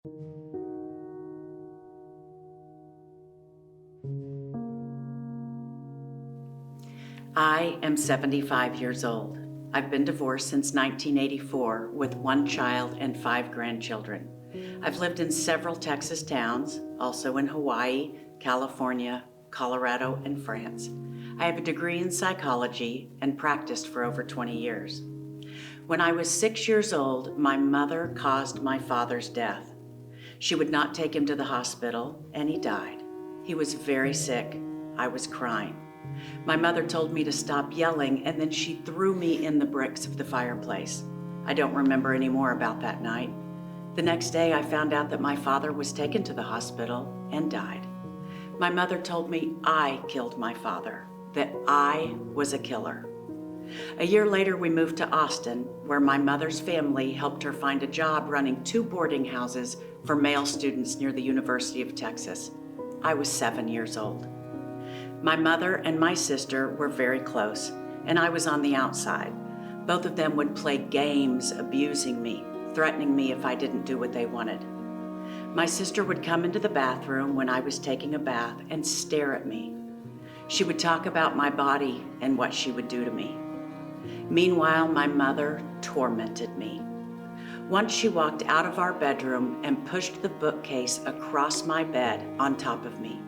I am 75 years old. I've been divorced since 1984 with 1 child and 5 grandchildren. I've lived in several Texas towns, also in Hawaii, California, Colorado, and France. I have a degree in psychology and practiced for over 20 years. When I was 6 years old, my mother caused my father's death. She would not take him to the hospital, and he died. He was very sick. I was crying. My mother told me to stop yelling, and then she threw me in the bricks of the fireplace. I don't remember any more about that night. The next day, I found out that my father was taken to the hospital and died. My mother told me I killed my father, that I was a killer. A year later, we moved to Austin, where my mother's family helped her find a job running 2 boarding houses for male students near the University of Texas. I was 7 years old. My mother and my sister were very close, and I was on the outside. Both of them would play games, abusing me, threatening me if I didn't do what they wanted. My sister would come into the bathroom when I was taking a bath and stare at me. She would talk about my body and what she would do to me. Meanwhile, my mother tormented me. Once she walked out of our bedroom and pushed the bookcase across my bed on top of me.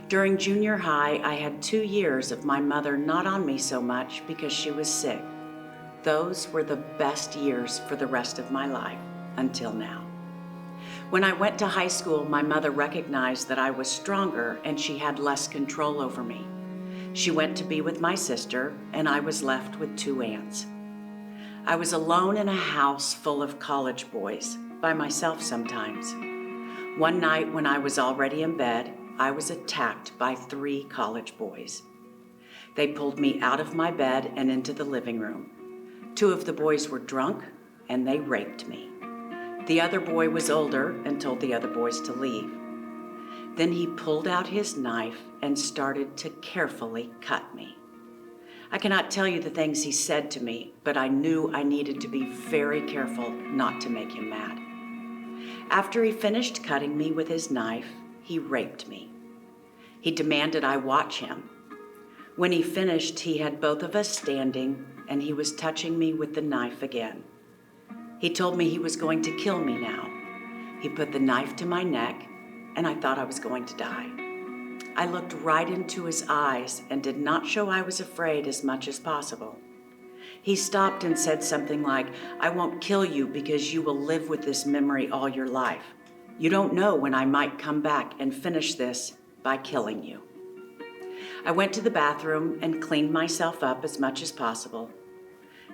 During junior high, I had 2 years of my mother not on me so much because she was sick. Those were the best years for the rest of my life, until now. When I went to high school, my mother recognized that I was stronger and she had less control over me. She went to be with my sister, and I was left with 2 aunts. I was alone in a house full of college boys, by myself sometimes. One night when I was already in bed, I was attacked by 3 college boys. They pulled me out of my bed and into the living room. 2 of the boys were drunk, and they raped me. The other boy was older and told the other boys to leave. Then he pulled out his knife and started to carefully cut me. I cannot tell you the things he said to me, but I knew I needed to be very careful not to make him mad. After he finished cutting me with his knife, he raped me. He demanded I watch him. When he finished, he had both of us standing, and he was touching me with the knife again. He told me he was going to kill me now. He put the knife to my neck, and I thought I was going to die. I looked right into his eyes and did not show I was afraid as much as possible. He stopped and said something like, "I won't kill you because you will live with this memory all your life. You don't know when I might come back and finish this by killing you." I went to the bathroom and cleaned myself up as much as possible.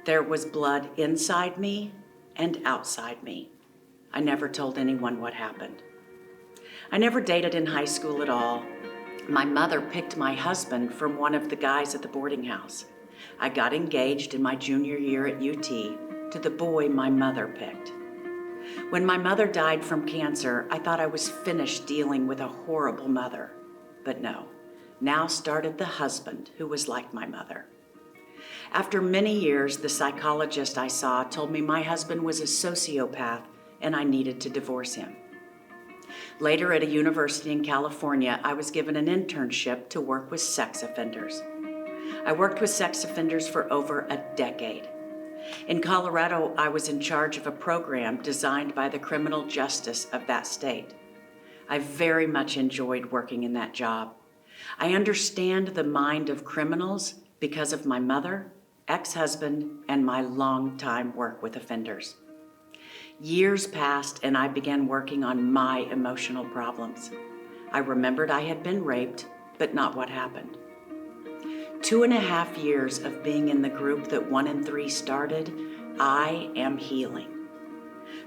There was blood inside me and outside me. I never told anyone what happened. I never dated in high school at all. My mother picked my husband from one of the guys at the boarding house. I got engaged in my junior year at UT to the boy my mother picked. When my mother died from cancer, I thought I was finished dealing with a horrible mother. But no, now started the husband who was like my mother. After many years, the psychologist I saw told me my husband was a sociopath and I needed to divorce him. Later, at a university in California, I was given an internship to work with sex offenders. I worked with sex offenders for over a decade. In Colorado, I was in charge of a program designed by the criminal justice of that state. I very much enjoyed working in that job. I understand the mind of criminals because of my mother, ex-husband, and my long-time work with offenders. Years passed and I began working on my emotional problems. I remembered I had been raped, but not what happened. 2.5 years of being in the group that 1 in 3 started, I am healing.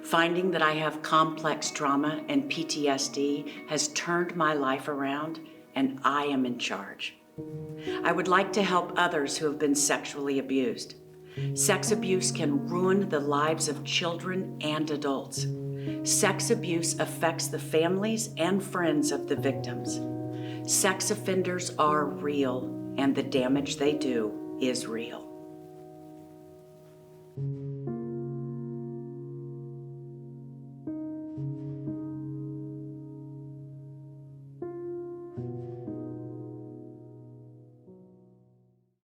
Finding that I have complex trauma and PTSD has turned my life around, and I am in charge. I would like to help others who have been sexually abused. Sex abuse can ruin the lives of children and adults. Sex abuse affects the families and friends of the victims. Sex offenders are real, and the damage they do is real.